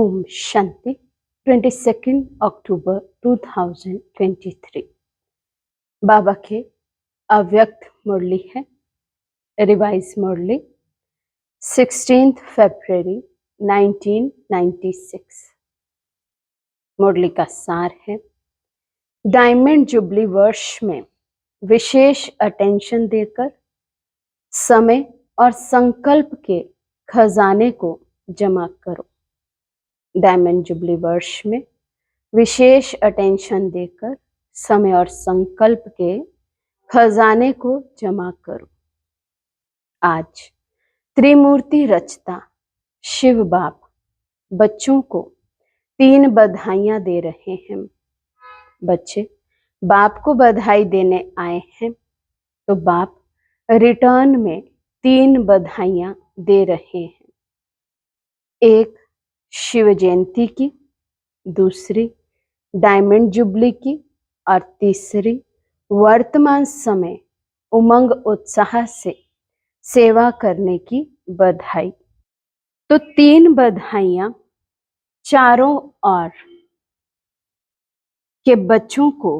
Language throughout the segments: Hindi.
ओम शांति 22 अक्टूबर 2023 बाबा के अव्यक्त मुरली है। रिवाइज मुरली 16 फरवरी 1996। मुरली का सार है, डायमंड जुबली वर्ष में विशेष अटेंशन देकर समय और संकल्प के खजाने को जमा करो। डायमंड जुबली वर्ष में विशेष अटेंशन देकर समय और संकल्प के खजाने को जमा करो। आज त्रिमूर्ति रचता शिव बाप बच्चों को 3 बधाइयां दे रहे हैं। बच्चे बाप को बधाई देने आए हैं तो बाप रिटर्न में 3 बधाइयां दे रहे हैं। एक शिव जयंती की, दूसरी डायमंड जुबली की और तीसरी वर्तमान समय उमंग उत्साह से सेवा करने की बधाई। तो 3 बधाइयां चारों ओर के बच्चों को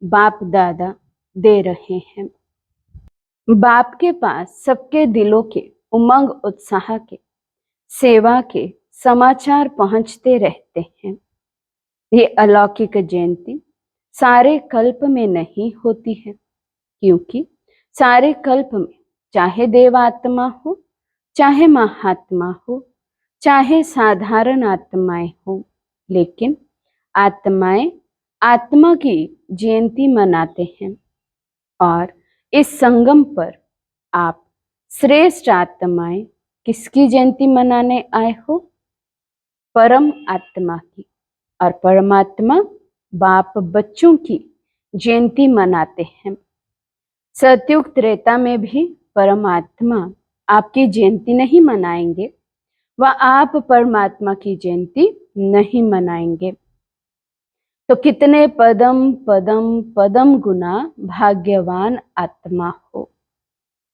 बाप दादा दे रहे हैं। बाप के पास सबके दिलों के उमंग उत्साह के सेवा के समाचार पहुंचते रहते हैं। ये अलौकिक जयंती सारे कल्प में नहीं होती है, क्योंकि सारे कल्प में चाहे देवात्मा हो, चाहे महात्मा हो, चाहे साधारण आत्माएं हो, लेकिन आत्माएं आत्मा की जयंती मनाते हैं। और इस संगम पर आप श्रेष्ठ आत्माएं किसकी जयंती मनाने आए हो? परम आत्मा की। और परमात्मा बाप बच्चों की जयंती मनाते हैं। सतयुग त्रेता में भी परमात्मा आपकी जयंती नहीं मनाएंगे, वह आप परमात्मा की जयंती नहीं मनाएंगे। तो कितने पदम पदम पदम गुना भाग्यवान आत्मा हो।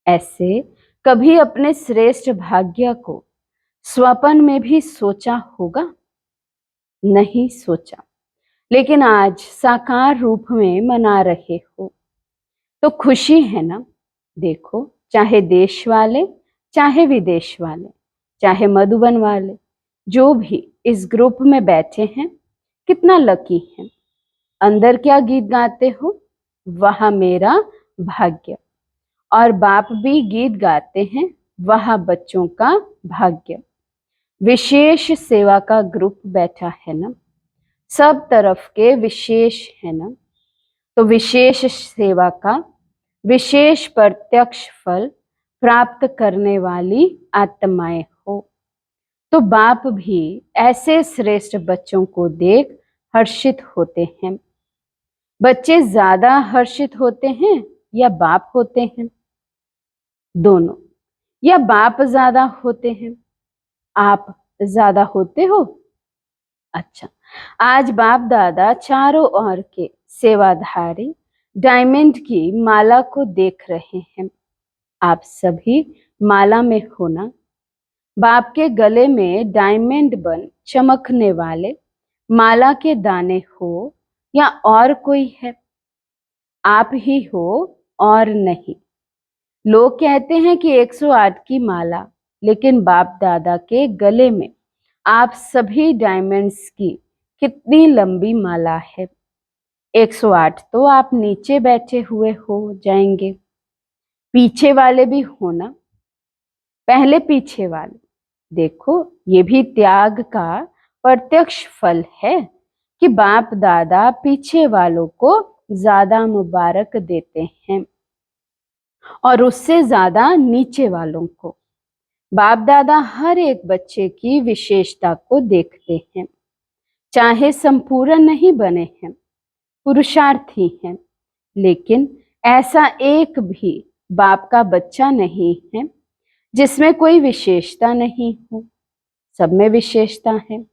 ऐसे कभी अपने श्रेष्ठ भाग्य को स्वप्न में भी सोचा होगा? नहीं सोचा, लेकिन आज साकार रूप में मना रहे हो तो खुशी है ना। देखो, चाहे देश वाले, चाहे विदेश वाले, चाहे मधुबन वाले, जो भी इस ग्रुप में बैठे हैं, कितना लकी है। अंदर क्या गीत गाते हो? वह मेरा भाग्य। और बाप भी गीत गाते हैं, वह बच्चों का भाग्य। विशेष सेवा का ग्रुप बैठा है ना, सब तरफ के विशेष है ना। तो विशेष सेवा का विशेष प्रत्यक्ष फल प्राप्त करने वाली आत्माएं हो। तो बाप भी ऐसे श्रेष्ठ बच्चों को देख हर्षित होते हैं। बच्चे ज्यादा हर्षित होते हैं या बाप होते हैं? दोनों। या बाप ज्यादा होते हैं? आप ज्यादा होते हो? अच्छा, आज बाप दादा चारों ओर के सेवाधारी डायमंड की माला को देख रहे हैं। आप सभी माला में हो ना। बाप के गले में डायमंड बन चमकने वाले माला के दाने हो या और कोई है? आप ही हो और नहीं। लोग कहते हैं कि 108 की माला, लेकिन बाप दादा के गले में आप सभी डायमंड्स की कितनी लंबी माला है। 108 तो आप नीचे बैठे हुए हो जाएंगे। पीछे वाले भी हो ना। पहले पीछे वाले देखो, ये भी त्याग का प्रत्यक्ष फल है कि बाप दादा पीछे वालों को ज्यादा मुबारक देते हैं और उससे ज्यादा नीचे वालों को। बाप दादा हर एक बच्चे की विशेषता को देखते हैं। चाहे संपूर्ण नहीं बने हैं, पुरुषार्थी हैं, लेकिन ऐसा एक भी बाप का बच्चा नहीं है जिसमें कोई विशेषता नहीं हो। सब में विशेषता है।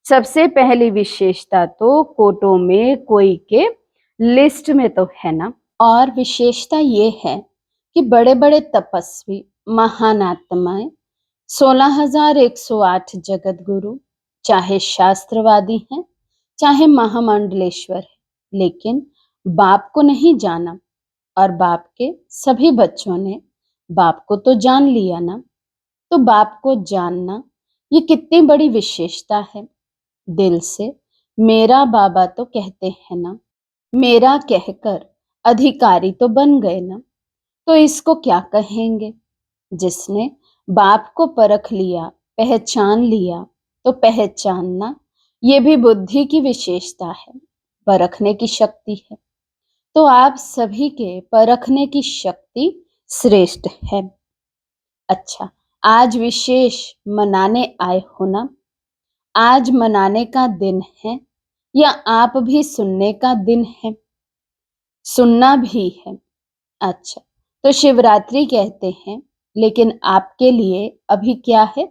सबसे पहली विशेषता तो कोटों में कोई के लिस्ट में तो है ना। और विशेषता ये है कि बड़े बड़े तपस्वी महान आत्माएं, 16,108 जगत गुरु, चाहे शास्त्रवादी हैं, चाहे महामंडलेश्वर है, लेकिन बाप को नहीं जाना। और बाप के सभी बच्चों ने बाप को तो जान लिया ना। तो बाप को जानना ये कितनी बड़ी विशेषता है। दिल से मेरा बाबा तो कहते हैं ना, मेरा कहकर अधिकारी तो बन गए ना। तो इसको क्या कहेंगे? जिसने बाप को परख लिया, पहचान लिया, तो पहचानना ये भी बुद्धि की विशेषता है, परखने की शक्ति है। तो आप सभी के परखने की शक्ति श्रेष्ठ है। अच्छा, आज विशेष मनाने आए हो ना? आज मनाने का दिन है या आप भी सुनने का दिन है? सुनना भी है। अच्छा, तो शिवरात्रि कहते हैं, लेकिन आपके लिए अभी क्या है?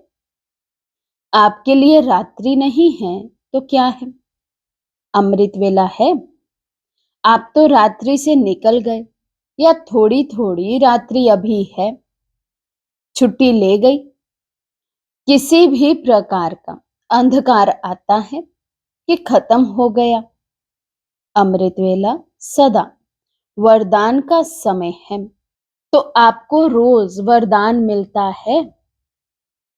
आपके लिए रात्रि नहीं है तो क्या है? अमृत वेला है। आप तो रात्रि से निकल गए, या थोड़ी थोड़ी रात्रि अभी है, छुट्टी ले गई। किसी भी प्रकार का अंधकार आता है कि खत्म हो गया। अमृत वेला सदा वरदान का समय है। तो आपको रोज वरदान मिलता है।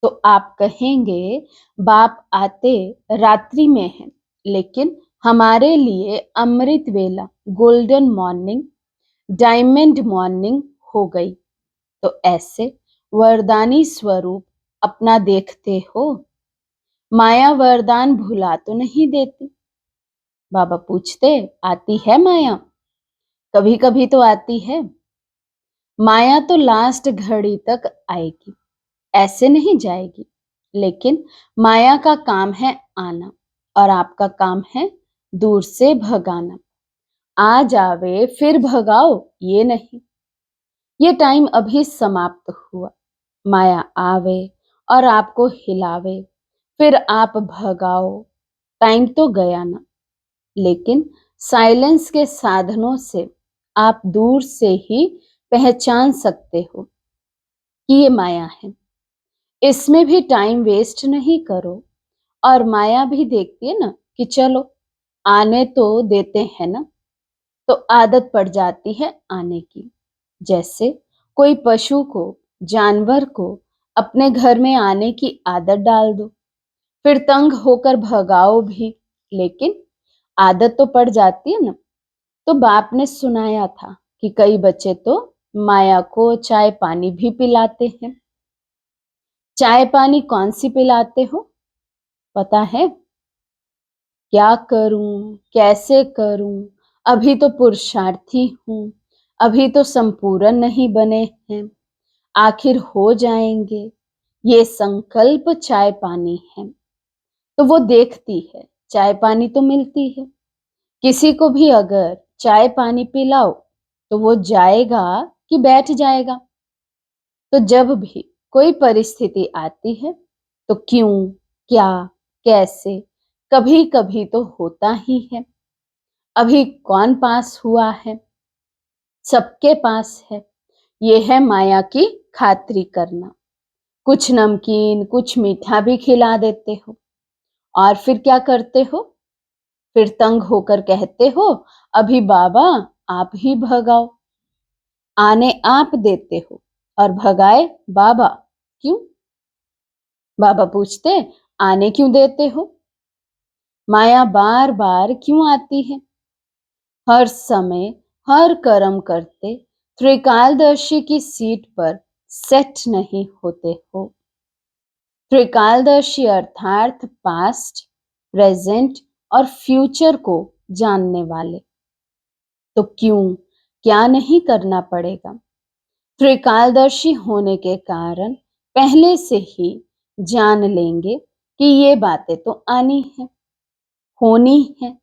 तो आप कहेंगे बाप आते रात्रि में हैं, लेकिन हमारे लिए अमृत वेला, गोल्डन मॉर्निंग, डायमंड मॉर्निंग हो गई। तो ऐसे वरदानी स्वरूप अपना देखते हो। माया वरदान भुला तो नहीं देती। बाबा पूछते, आती है माया? कभी कभी तो आती है। माया तो लास्ट घड़ी तक आएगी, ऐसे नहीं जाएगी। लेकिन माया का काम है आना, और आपका काम है दूर से भगाना। आ जावे फिर भगाओ, ये नहीं। ये टाइम अभी समाप्त हुआ। माया आवे और आपको हिलावे, फिर आप भगाओ, टाइम तो गया ना। लेकिन साइलेंस के साधनों से आप दूर से ही पहचान सकते हो कि ये माया है। इसमें भी टाइम वेस्ट नहीं करो। और माया भी देखती है ना कि चलो आने तो देते हैं ना, तो आदत पड़ जाती है आने की। जैसे कोई पशु को, जानवर को अपने घर में आने की आदत डाल दो, फिर तंग होकर भगाओ भी, लेकिन आदत तो पड़ जाती है ना। तो बाप ने सुनाया था कि कई बच्चे तो माया को चाय पानी भी पिलाते हैं। चाय पानी कौन सी पिलाते हो पता है? क्या करूं, कैसे करूं, अभी तो पुरुषार्थी हूं, अभी तो संपूर्ण नहीं बने हैं, आखिर हो जाएंगे, ये संकल्प चाय पानी है। तो वो देखती है, चाय पानी तो मिलती है। किसी को भी अगर चाय पानी पिलाओ तो वो जाएगा कि बैठ जाएगा? तो जब भी कोई परिस्थिति आती है तो क्यों, क्या, कैसे, कभी कभी तो होता ही है। अभी कौन पास हुआ है? सबके पास है। ये है माया की खातिरी करना। कुछ नमकीन, कुछ मीठा भी खिला देते हो, और फिर क्या करते हो? फिर तंग होकर कहते हो, अभी बाबा आप ही भगाओ। आने आप देते हो और भगाए बाबा। क्यों? बाबा पूछते, आने क्यों देते हो? माया बार बार क्यों आती है? हर समय हर कर्म करते त्रिकालदर्शी की सीट पर सेट नहीं होते हो। त्रिकालदर्शी अर्थात पास्ट, प्रेजेंट और फ्यूचर को जानने वाले। तो क्यों, क्या नहीं करना पड़ेगा? त्रिकालदर्शी होने के कारण पहले से ही जान लेंगे कि ये बातें तो आनी है, होनी है,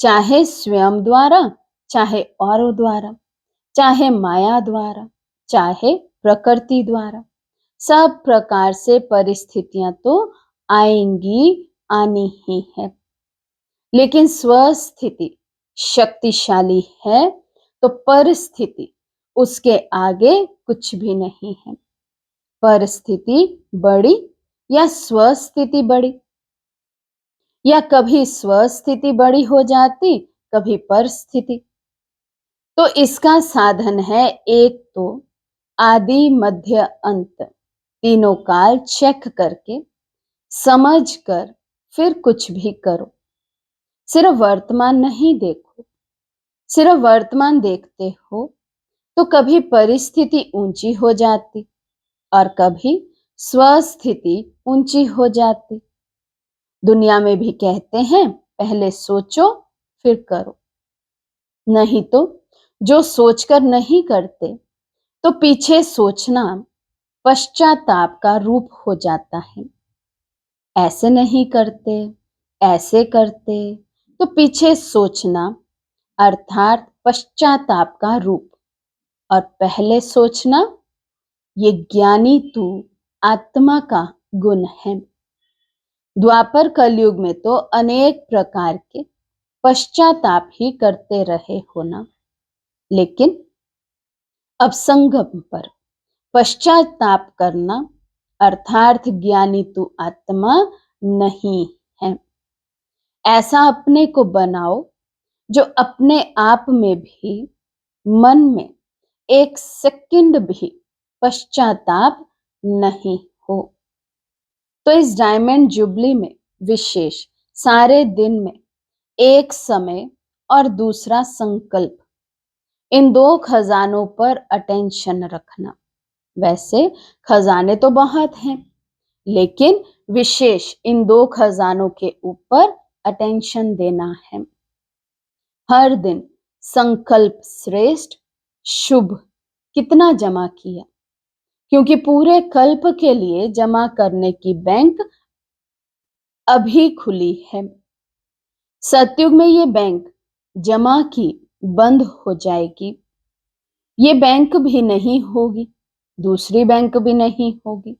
चाहे स्वयं द्वारा, चाहे औरों द्वारा, चाहे माया द्वारा, चाहे प्रकृति द्वारा। सब प्रकार से परिस्थितियां तो आएंगी, आनी ही है। लेकिन स्वस्थिति शक्तिशाली है, तो परिस्थिति उसके आगे कुछ भी नहीं है। परिस्थिति बड़ी या स्वस्थिति बड़ी? या कभी स्वस्थिति बड़ी हो जाती, कभी परिस्थिति। तो इसका साधन है एक तो आदि मध्य अंत तीनों काल चेक करके समझ कर फिर कुछ भी करो। सिर्फ वर्तमान नहीं देखो। सिर्फ वर्तमान देखते हो तो कभी परिस्थिति ऊंची हो जाती और कभी स्वस्थिति ऊंची हो जाती। दुनिया में भी कहते हैं पहले सोचो फिर करो। नहीं तो जो सोचकर नहीं करते तो पीछे सोचना पश्चाताप का रूप हो जाता है। ऐसे नहीं करते, ऐसे करते तो पीछे सोचना अर्थात पश्चाताप का रूप, और पहले सोचना ये ज्ञानी तू आत्मा का गुण है। द्वापर कलयुग में तो अनेक प्रकार के पश्चाताप ही करते रहे हो ना, लेकिन अब संगम पर पश्चाताप करना अर्थात ज्ञानी तू आत्मा नहीं है। ऐसा अपने को बनाओ जो अपने आप में भी मन में एक सेकंड भी पश्चाताप नहीं हो। तो इस डायमंड जुबली में विशेष सारे दिन में एक समय और दूसरा संकल्प, इन दो खजानों पर अटेंशन रखना। वैसे खजाने तो बहुत हैं, लेकिन विशेष इन दो खजानों के ऊपर अटेंशन देना है। हर दिन संकल्प श्रेष्ठ शुभ कितना जमा किया, क्योंकि पूरे कल्प के लिए जमा करने की बैंक अभी खुली है। सतयुग में ये बैंक जमा की बंद हो जाएगी। ये बैंक भी नहीं होगी, दूसरी बैंक भी नहीं होगी।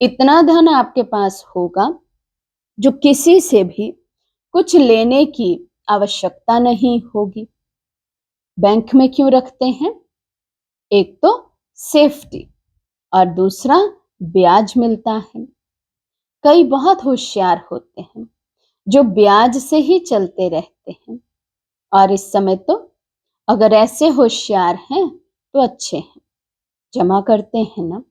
इतना धन आपके पास होगा जो किसी से भी कुछ लेने की आवश्यकता नहीं होगी। बैंक में क्यों रखते हैं? एक तो सेफ्टी और दूसरा ब्याज मिलता है। कई बहुत होशियार होते हैं जो ब्याज से ही चलते रहते हैं, और इस समय तो अगर ऐसे होशियार हैं तो अच्छे हैं, जमा करते हैं ना।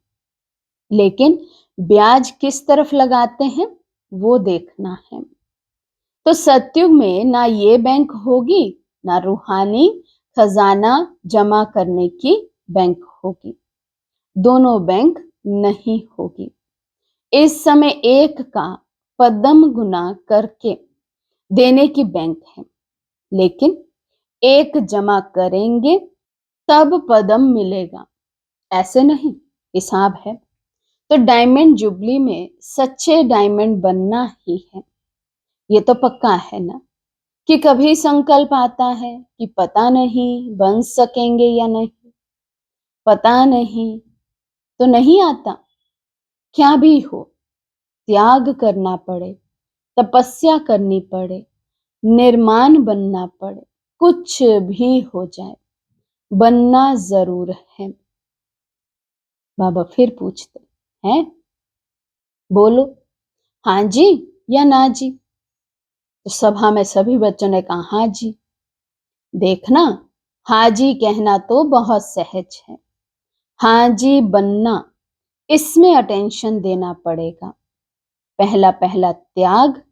लेकिन ब्याज किस तरफ लगाते हैं वो देखना है। तो सतयुग में ना ये बैंक होगी, ना रूहानी खजाना जमा करने की बैंक होगी। दोनों बैंक नहीं होगी। इस समय एक का पदम गुना करके देने की बैंक है, लेकिन एक जमा करेंगे तब पदम मिलेगा, ऐसे नहीं, हिसाब है। तो डायमंड जुबली में सच्चे डायमंड बनना ही है। ये तो पक्का है ना कि कभी संकल्प आता है कि पता नहीं बन सकेंगे या नहीं, पता नहीं तो नहीं आता। क्या भी हो, त्याग करना पड़े, तपस्या करनी पड़े, निर्माण बनना पड़े, कुछ भी हो जाए, बनना जरूर है। बाबा फिर पूछते हैं, बोलो हाँ जी या ना जी। तो सभा में सभी बच्चों ने कहा हाँ जी। देखना, हाँ जी कहना तो बहुत सहज है, हाँ जी बनना इसमें अटेंशन देना पड़ेगा। पहला पहला त्याग,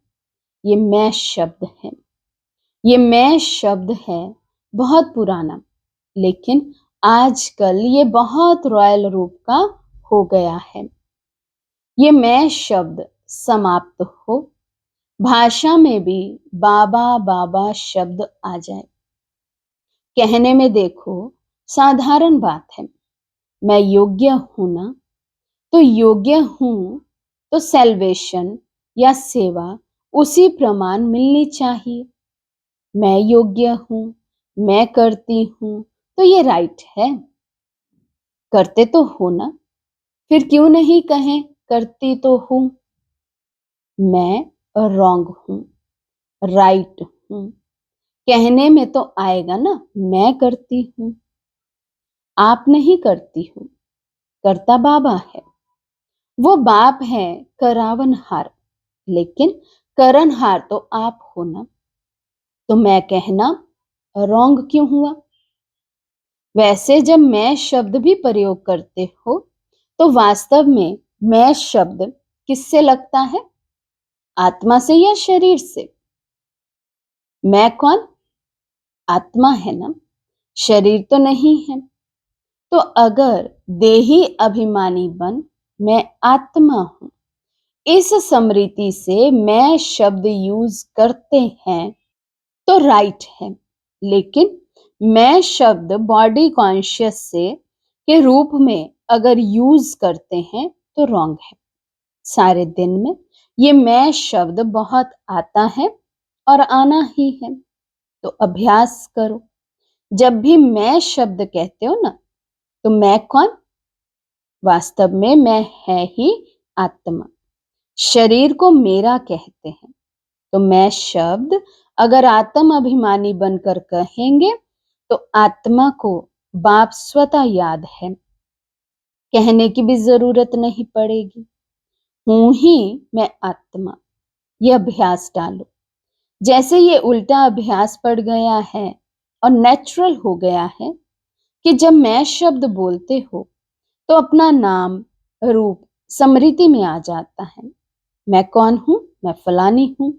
ये मैं शब्द है। ये मैं शब्द है बहुत पुराना, लेकिन आजकल ये बहुत रॉयल रूप का हो गया है। ये मैं शब्द समाप्त हो, भाषा में भी बाबा बाबा शब्द आ जाए। कहने में देखो साधारण बात है, मैं योग्य हूं ना, तो योग्य हूं तो सेल्वेशन या सेवा उसी प्रमाण मिलनी चाहिए। मैं योग्य हूं, मैं करती हूं, तो ये राइट है। करते तो हो ना, फिर क्यों नहीं कहें करती तो हूं। मैं रॉन्ग हूं, राइट हूं, कहने में तो आएगा ना मैं करती हूं। आप नहीं करती हूं, करता बाबा है। वो बाप है करावनहार, लेकिन करनहार तो आप हो ना, तो मैं कहना रॉन्ग क्यों हुआ? वैसे जब मैं शब्द भी प्रयोग करते हो, तो वास्तव में मैं शब्द किससे लगता है? आत्मा से या शरीर से? मैं कौन? आत्मा है ना, शरीर तो नहीं है। तो अगर देही अभिमानी बन मैं आत्मा हूं, इस स्मृति से मैं शब्द यूज करते हैं तो राइट है, लेकिन मैं शब्द बॉडी कॉन्शियस से के रूप में अगर यूज करते हैं तो रॉन्ग है। सारे दिन में ये मैं शब्द बहुत आता है और आना ही है, तो अभ्यास करो। जब भी मैं शब्द कहते हो ना, तो मैं कौन? वास्तव में मैं है ही आत्मा। शरीर को मेरा कहते हैं, तो मैं शब्द अगर आत्म अभिमानी बनकर कहेंगे तो आत्मा को बाप स्वतः याद है, कहने की भी जरूरत नहीं पड़ेगी। हूं ही मैं आत्मा। ये अभ्यास डालो। जैसे ये उल्टा अभ्यास पड़ गया है और नेचुरल हो गया है कि जब मैं शब्द बोलते हो तो अपना नाम रूप स्मृति में आ जाता है। मैं कौन हूं? मैं फलानी हूं।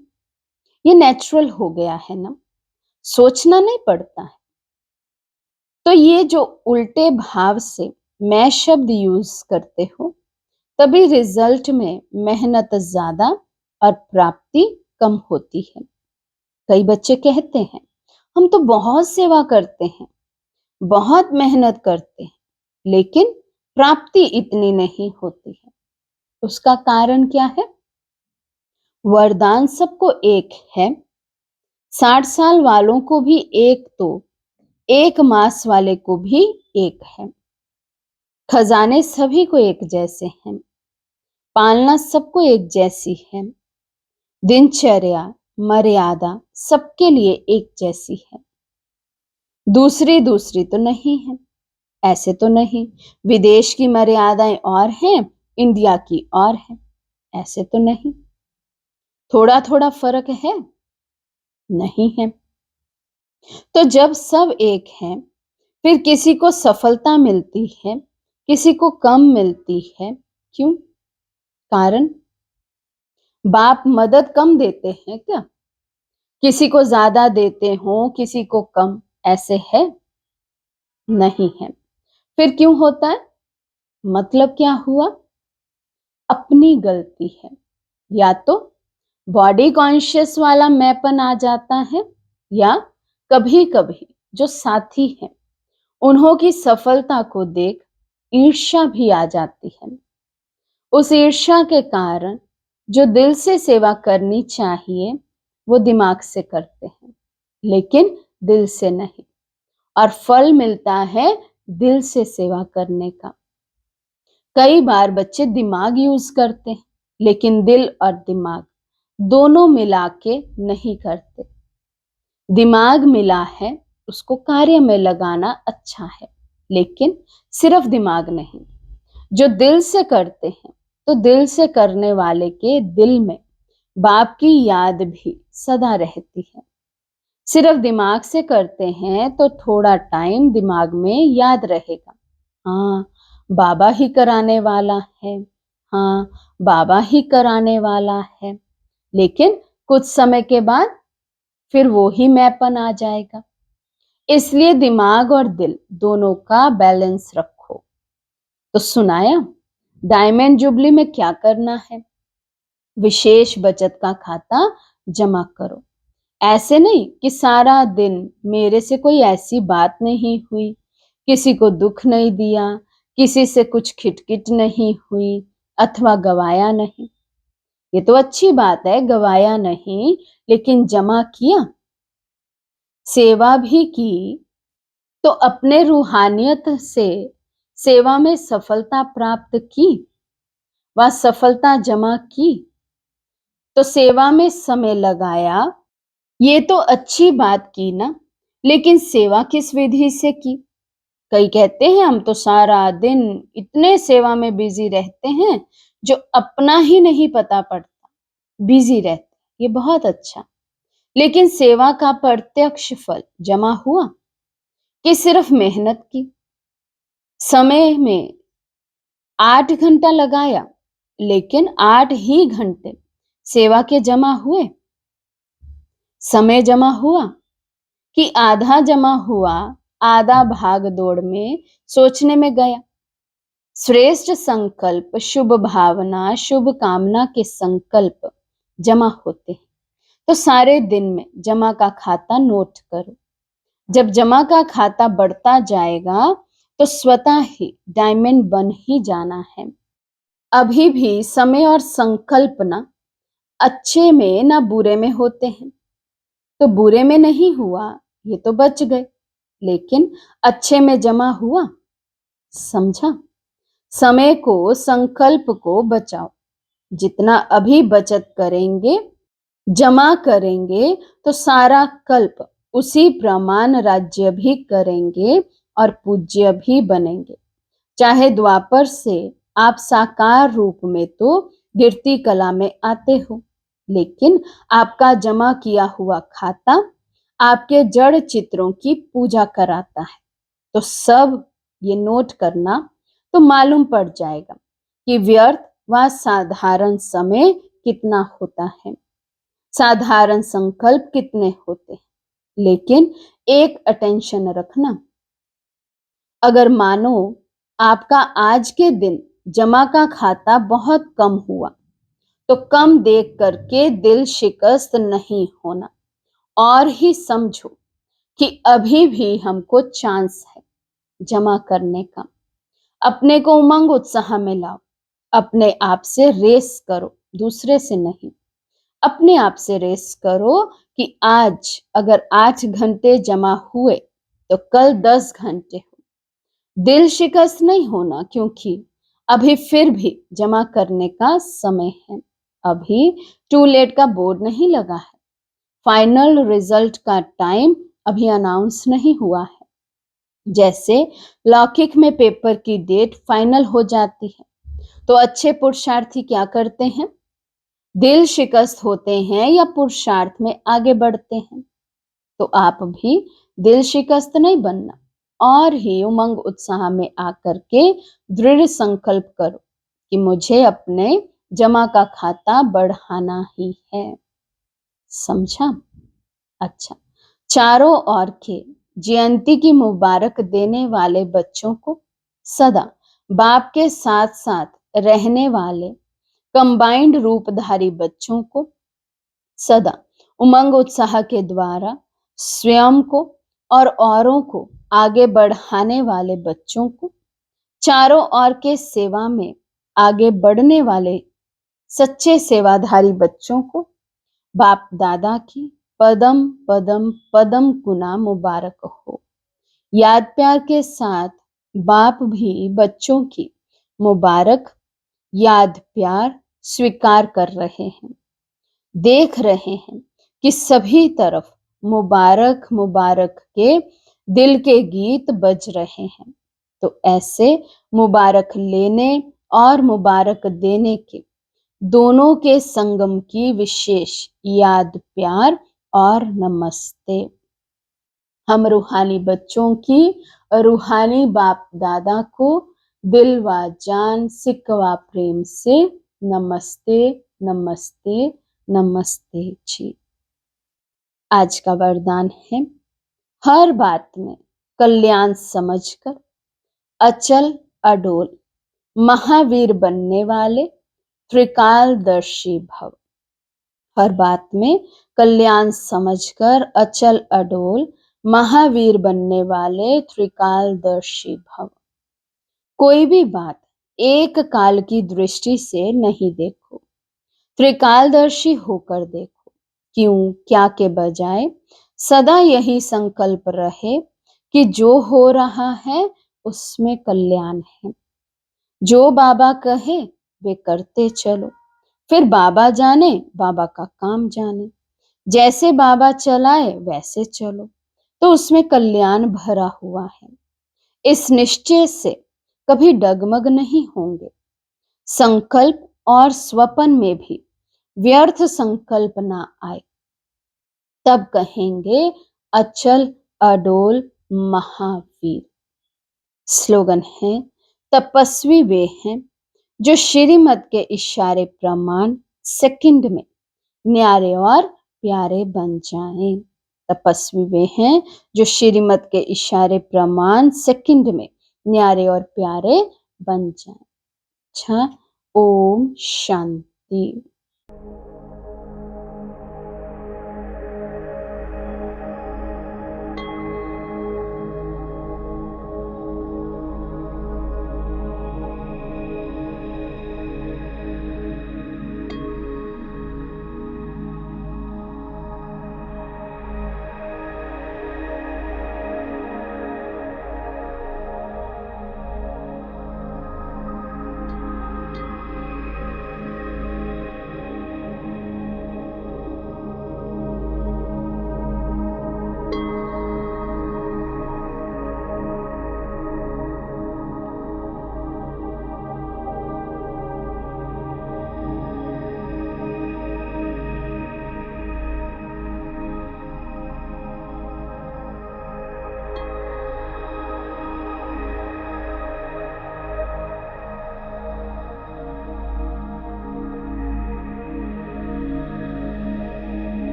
ये नेचुरल हो गया है ना, सोचना नहीं पड़ता है। तो ये जो उल्टे भाव से मैं शब्द यूज करते हो, तभी रिजल्ट में मेहनत ज्यादा और प्राप्ति कम होती है। कई बच्चे कहते हैं हम तो बहुत सेवा करते हैं, बहुत मेहनत करते हैं, लेकिन प्राप्ति इतनी नहीं होती है। उसका कारण क्या है? वरदान सबको एक है, 60 साल वालों को भी एक, तो 1 मास वाले को भी एक है। खजाने सभी को एक जैसे हैं, पालना सबको एक जैसी है। दिनचर्या मर्यादा सबके लिए एक जैसी है। दूसरी दूसरी तो नहीं है। ऐसे तो नहीं विदेश की मर्यादाएं और हैं, इंडिया की और है। ऐसे तो नहीं। थोड़ा थोड़ा फर्क है? नहीं है। तो जब सब एक हैं, फिर किसी को सफलता मिलती है, किसी को कम मिलती है। क्यों? कारण बाप मदद कम देते हैं क्या? किसी को ज्यादा देते हो, किसी को कम, ऐसे है? नहीं है। फिर क्यों होता है? मतलब क्या हुआ? अपनी गलती है। या तो बॉडी कॉन्शियस वाला मैपन आ जाता है, या कभी कभी जो साथी है उन्हों की सफलता को देख ईर्ष्या भी आ जाती है। उस ईर्ष्या के कारण जो दिल से सेवा करनी चाहिए वो दिमाग से करते हैं, लेकिन दिल से नहीं। और फल मिलता है दिल से सेवा करने का। कई बार बच्चे दिमाग यूज करते हैं, लेकिन दिल और दिमाग दोनों मिला के नहीं करते। दिमाग मिला है, उसको कार्य में लगाना अच्छा है, लेकिन सिर्फ दिमाग नहीं। जो दिल से करते हैं, तो दिल से करने वाले के दिल में बाप की याद भी सदा रहती है। सिर्फ दिमाग से करते हैं तो थोड़ा टाइम दिमाग में याद रहेगा, हाँ बाबा ही कराने वाला है, हाँ बाबा ही कराने वाला है। लेकिन कुछ समय के बाद फिर वो ही मैपन आ जाएगा। इसलिए दिमाग और दिल दोनों का बैलेंस रखो। तो सुनाया, डायमंड जुबली में क्या करना है? विशेष बचत का खाता जमा करो। ऐसे नहीं कि सारा दिन मेरे से कोई ऐसी बात नहीं हुई, किसी को दुख नहीं दिया, किसी से कुछ खिटखिट नहीं हुई, अथवा गवाया नहीं। ये तो अच्छी बात है, गवाया नहीं, लेकिन जमा किया, सेवा भी की, तो अपने रूहानियत से सेवा में सफलता प्राप्त की, वह सफलता जमा की, तो सेवा में समय लगाया। ये तो अच्छी बात की ना, लेकिन सेवा किस विधि से की? कई कहते हैं हम तो सारा दिन इतने सेवा में बिजी रहते हैं जो अपना ही नहीं पता पड़ता, बिजी रहते। ये बहुत अच्छा, लेकिन सेवा का प्रत्यक्ष फल जमा हुआ कि सिर्फ मेहनत की? समय में 8 घंटा लगाया, लेकिन 8 ही घंटे सेवा के जमा हुए? समय जमा हुआ कि आधा जमा हुआ, आधा भाग दौड़ में सोचने में गया? श्रेष्ठ संकल्प, शुभ भावना, शुभ कामना के संकल्प जमा होते हैं तो सारे दिन में जमा का खाता नोट करो। जब जमा का खाता बढ़ता जाएगा तो स्वतः ही डायमंड बन ही जाना है। अभी भी समय और संकल्प ना अच्छे में ना बुरे में होते हैं, तो बुरे में नहीं हुआ ये तो बच गए, लेकिन अच्छे में जमा हुआ। समझा? समय को, संकल्प को बचाओ। जितना अभी बचत करेंगे, जमा करेंगे, तो सारा कल्प उसी प्रमाण राज्य भी करेंगे और पूज्य भी बनेंगे। चाहे द्वापर से आप साकार रूप में तो गिरती कला में आते हो, लेकिन आपका जमा किया हुआ खाता आपके जड़ चित्रों की पूजा कराता है। तो सब ये नोट करना तो मालूम पड़ जाएगा कि व्यर्थ व साधारण समय कितना होता है, साधारण संकल्प कितने होते हैं। लेकिन एक अटेंशन रखना, अगर मानो आपका आज के दिन जमा का खाता बहुत कम हुआ, तो कम देख करके दिल शिकस्त नहीं होना और ही समझो कि अभी भी हमको चांस है जमा करने का। अपने को उमंग उत्साह में लाओ, अपने आप से रेस करो, दूसरे से नहीं। अपने आप से रेस करो कि आज अगर 8 घंटे जमा हुए तो कल 10 घंटे हो। दिल शिकस्त नहीं होना, क्योंकि अभी फिर भी जमा करने का समय है। अभी टू लेट का बोर्ड नहीं लगा है। फाइनल रिजल्ट का टाइम अभी अनाउंस नहीं हुआ है। जैसे लौकिक में पेपर की डेट फाइनल हो जाती है, तो अच्छे पुरुषार्थी क्या करते हैं? दिल शिकस्त होते हैं या पुरुषार्थ में आगे बढ़ते हैं? तो आप भी दिल शिकस्त नहीं बनना और ही उमंग उत्साह में आकर के दृढ़ संकल्प करो कि मुझे अपने जमा का खाता बढ़ाना ही है। समझा? अच्छा, चारों ओर के जयंती की मुबारक देने वाले बच्चों को, सदा बाप के साथ साथ रहने वाले कंबाइंड रूपधारी बच्चों को, सदा उमंग उत्साह के द्वारा स्वयं को और औरों को आगे बढ़ाने वाले बच्चों को, चारों ओर के सेवा में आगे बढ़ने वाले सच्चे सेवाधारी बच्चों को बाप दादा की पदम पदम पदम गुना मुबारक हो। याद प्यार के साथ बाप भी बच्चों की मुबारक याद प्यार स्वीकार कर रहे हैं। देख रहे हैं कि सभी तरफ मुबारक मुबारक के दिल के गीत बज रहे हैं। तो ऐसे मुबारक लेने और मुबारक देने के दोनों के संगम की विशेष याद प्यार और नमस्ते। हम रूहानी बच्चों की रूहानी बाप दादा को दिल व जान सिक व प्रेम से नमस्ते नमस्ते नमस्ते जी। आज का वरदान है, हर बात में कल्याण समझकर अचल अडोल महावीर बनने वाले त्रिकालदर्शी भव। हर बात में कल्याण समझकर अचल अडोल महावीर बनने वाले त्रिकालदर्शी भव। कोई भी बात एक काल की दृष्टि से नहीं देखो, त्रिकालदर्शी होकर देखो। क्यों क्या के बजाय सदा यही संकल्प रहे कि जो हो रहा है उसमें कल्याण है। जो बाबा कहे वे करते चलो, फिर बाबा जाने, बाबा का काम जाने। जैसे बाबा चलाए वैसे चलो, तो उसमें कल्याण भरा हुआ है। इस निश्चय से कभी डगमग नहीं होंगे। संकल्प और स्वपन में भी व्यर्थ संकल्प ना आए, तब कहेंगे अचल अडोल महावीर। स्लोगन है, तपस्वी वे हैं जो श्रीमत के इशारे प्रमाण सेकंड में न्यारे और प्यारे बन जाएं। तपस्वी वे हैं जो श्रीमत के इशारे प्रमाण सेकंड में न्यारे और प्यारे बन जाएं। अच्छा, ओम शांति।